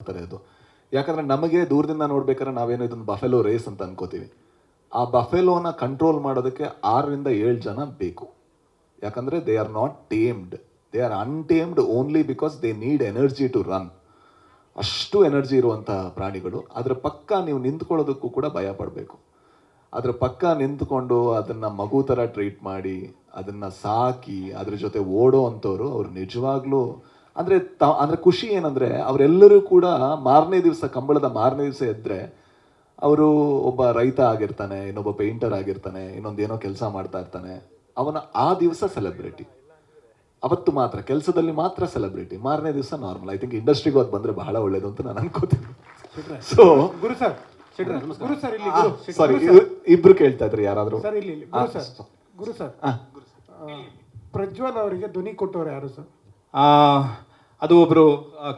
ಮಾಡ್ತಾರೆ ಅದು. ಯಾಕಂದ್ರೆ ನಮಗೆ ದೂರದಿಂದ ನೋಡ್ಬೇಕಾದ್ರೆ ನಾವೇನೋ ಇದೊಂದು ಬಫೆಲೋ ರೇಸ್ ಅಂತ ಅನ್ಕೋತೀವಿ. ಆ ಬಫೆಲೋನ ಕಂಟ್ರೋಲ್ ಮಾಡೋದಕ್ಕೆ 6 ರಿಂದ 7 ಜನ ಬೇಕು. ಯಾಕಂದ್ರೆ they are not tamed, they are untamed only because they need energy to run. ಅಷ್ಟು ಎನರ್ಜಿ ಇರುವಂತಹ ಪ್ರಾಣಿಗಳು. ಅದ್ರ ಪಕ್ಕ ನೀವು ನಿಂತ್ಕೊಳ್ಳೋದಕ್ಕೂ ಕೂಡ ಭಯ ಪಡಬೇಕು. ಅದ್ರ ಪಕ್ಕ ನಿಂತ್ಕೊಂಡು ಅದನ್ನ ಮಗು ಥರ ಟ್ರೀಟ್ ಮಾಡಿ ಅದನ್ನ ಸಾಕಿ ಅದ್ರ ಜೊತೆ ಓಡೋ ಅಂಥವ್ರು ಅವ್ರು ನಿಜವಾಗ್ಲೂ ಅಂದ್ರೆ ಖುಷಿ ಏನಂದ್ರೆ ಅವರೆಲ್ಲರೂ ಕೂಡ ಮಾರನೇ ದಿವಸ, ಕಂಬಳದ ಮಾರನೇ ದಿವಸ ಎದ್ರೆ ಅವರು ಒಬ್ಬ ರೈತ ಆಗಿರ್ತಾನೆ, ಇನ್ನೊಬ್ಬ ಪೇಂಟರ್ ಆಗಿರ್ತಾನೆ, ಇನ್ನೊಂದೇನೋ ಕೆಲಸ ಮಾಡ್ತಾ ಇರ್ತಾನೆ. ಅವನ ಆ ದಿವಸ ಸೆಲೆಬ್ರಿಟಿ, ಅವತ್ತು ಮಾತ್ರ ಕೆಲಸದಲ್ಲಿ ಮಾತ್ರ ಸೆಲೆಬ್ರಿಟಿ, ಮಾರನೇ ದಿವಸ ನಾರ್ಮಲ್. ಐ ಥಿಂಕ್ ಇಂಡಸ್ಟ್ರಿಗೂ ಅದು ಬಂದ್ರೆ ಬಹಳ ಒಳ್ಳೇದು ಅಂತ ನಾನು ಅನ್ಕೋತೀನಿ. ಸೊ ಗುರು ಸರ್, ಗುರು ಸರ್ ಇಲ್ಲಿ ಸಾರಿ, ಇಬ್ರು ಕೇಳ್ತಾ ಇದ್ರಿ ಯಾರಾದ್ರೂ? ಸರ್ ಇಲ್ಲಿ ಗುರು ಸರ್ ಪ್ರಜ್ವಲ್ ಅವರಿಗೆ ಧ್ವನಿ ಕೊಟ್ಟವ್ರು ಯಾರು ಸರ್? ಅದು ಒಬ್ರು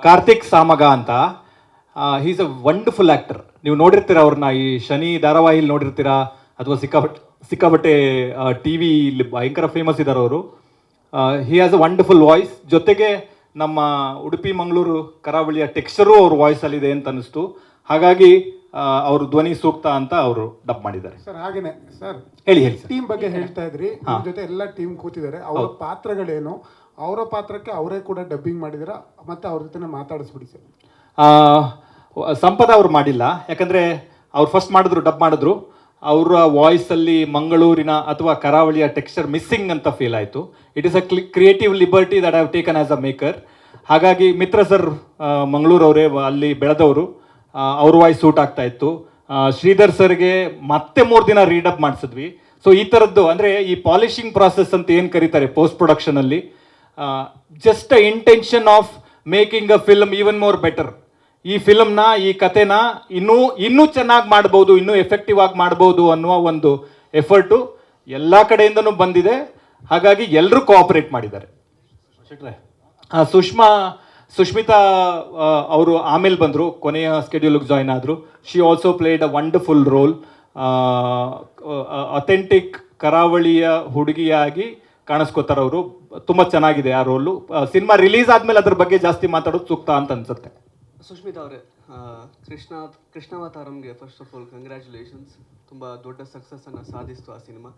ಕಾರ್ತಿಕ್ ಸಾಮಗ ಅಂತ. Is a wonderful actor. ನೀವು ನೋಡಿರ್ತೀರ ಅವ್ರನ್ನ, ಈ ಶನಿ ಧಾರಾವಾಹಿಲಿ ನೋಡಿರ್ತೀರಾ, ಅಥವಾ ಸಿಕ್ಕಾಪಟ್ಟೆ ಟಿ ವಿಲಿ ಭಯಂಕರ ಫೇಮಸ್ ಇದ್ದಾರೆ ಅವರು. He has a wonderful voice. ಜೊತೆಗೆ ನಮ್ಮ ಉಡುಪಿ ಮಂಗಳೂರು ಕರಾವಳಿಯ ಟೆಕ್ಸ್ಚರು ಅವ್ರ ವಾಯ್ಸಲ್ಲಿದೆ ಅಂತ ಅನಿಸ್ತು. ಹಾಗಾಗಿ ಅವರು ಧ್ವನಿ ಸೂಕ್ತ ಅಂತ ಅವರು ಡಬ್ ಮಾಡಿದ್ದಾರೆ. ಸರ್ ಹಾಗೇನೆ ಸರ್, ಹೇಳಿ ಸರ್. ಟೀಮ್ ಬಗ್ಗೆ ಹೇಳ್ತಾ ಇದ್ರಿ, ನಿಮ್ಮ ಜೊತೆ ಎಲ್ಲ ಟೀಮ್ ಕೂತಿದ್ದಾರೆ. ಅವರ ಪಾತ್ರಗಳೇನು, ಅವರ ಪಾತ್ರಕ್ಕೆ ಅವರೇ ಕೂಡ ಡಬ್ಬಿಂಗ್ ಮಾಡಿದಿರಾ, ಮತ್ತೆ ಅವ್ರ ಜೊತೆ ಮಾತಾಡಿಸ್ಬಿಡಿ ಸರ್. ಸಂಪದ ಅವ್ರು ಮಾಡಿಲ್ಲ, ಯಾಕಂದರೆ ಅವ್ರು ಫಸ್ಟ್ ಮಾಡಿದ್ರು, ಡಬ್ ಮಾಡಿದ್ರು. ಅವರ ವಾಯ್ಸಲ್ಲಿ ಮಂಗಳೂರಿನ ಅಥವಾ ಕರಾವಳಿಯ ಟೆಕ್ಸ್ಚರ್ ಮಿಸ್ಸಿಂಗ್ ಅಂತ ಫೀಲ್ ಆಯಿತು. It is a creative liberty that have taken as a maker. ಹಾಗಾಗಿ ಮಿತ್ರ ಸರ್ ಮಂಗಳೂರವರೇ, ಅಲ್ಲಿ ಬೆಳೆದವರು, ಅವ್ರ ವಾಯ್ಸ್ ಸೂಟ್ ಆಗ್ತಾ ಇತ್ತು. ಶ್ರೀಧರ್ ಸರ್ಗೆ ಮತ್ತೆ 3 ದಿನ ರೀಡಪ್ ಮಾಡಿಸಿದ್ವಿ. ಸೊ ಈ ಥರದ್ದು ಅಂದರೆ ಈ ಪಾಲಿಶಿಂಗ್ ಪ್ರಾಸೆಸ್ ಅಂತ ಏನು ಕರೀತಾರೆ ಪೋಸ್ಟ್ ಪ್ರೊಡಕ್ಷನಲ್ಲಿ, just a intention of making a film even more better. ಈ ಫಿಲ್ಮ್ನ, ಈ ಕಥೆನ ಇನ್ನೂ ಚೆನ್ನಾಗಿ ಮಾಡ್ಬೋದು, ಇನ್ನೂ ಎಫೆಕ್ಟಿವ್ ಆಗಿ ಮಾಡ್ಬೋದು ಅನ್ನುವ ಒಂದು ಎಫರ್ಟು ಎಲ್ಲ ಕಡೆಯಿಂದನೂ ಬಂದಿದೆ. ಹಾಗಾಗಿ ಎಲ್ಲರೂ ಕೋಆಪರೇಟ್ ಮಾಡಿದ್ದಾರೆ. ಸುಷ್ಮಿತಾ ಅವರು ಆಮೇಲೆ ಬಂದರು, ಕೊನೆಯ ಸ್ಕೆಡ್ಯೂಲ್ಗೆ ಜಾಯ್ನ್ ಆದರು. She also played a wonderful role. Authentic ಕರಾವಳಿಯ ಹುಡುಗಿಯಾಗಿ ಕಾಣಿಸ್ಕೋತಾರೆ ಅವರು. ತುಂಬ ಚೆನ್ನಾಗಿದೆ ಆ ರೋಲು. ಸಿನಿಮಾ ರಿಲೀಸ್ ಆದಮೇಲೆ ಅದ್ರ ಬಗ್ಗೆ ಜಾಸ್ತಿ ಮಾತಾಡೋದು ಸೂಕ್ತ ಅಂತ ಅನ್ಸುತ್ತೆ. ಸುಷ್ಮಿತಾ ಅವರೇ, ಕೃಷ್ಣಾವತಾರಂಗೆ ಫಸ್ಟ್ ಆಫ್ ಆಲ್ ಕಂಗ್ರ್ಯಾಚುಲೇಷನ್ಸ್. ತುಂಬ ದೊಡ್ಡ ಸಕ್ಸಸ್ಸನ್ನು ಸಾಧಿಸ್ತು ಆ ಸಿನಿಮಾ.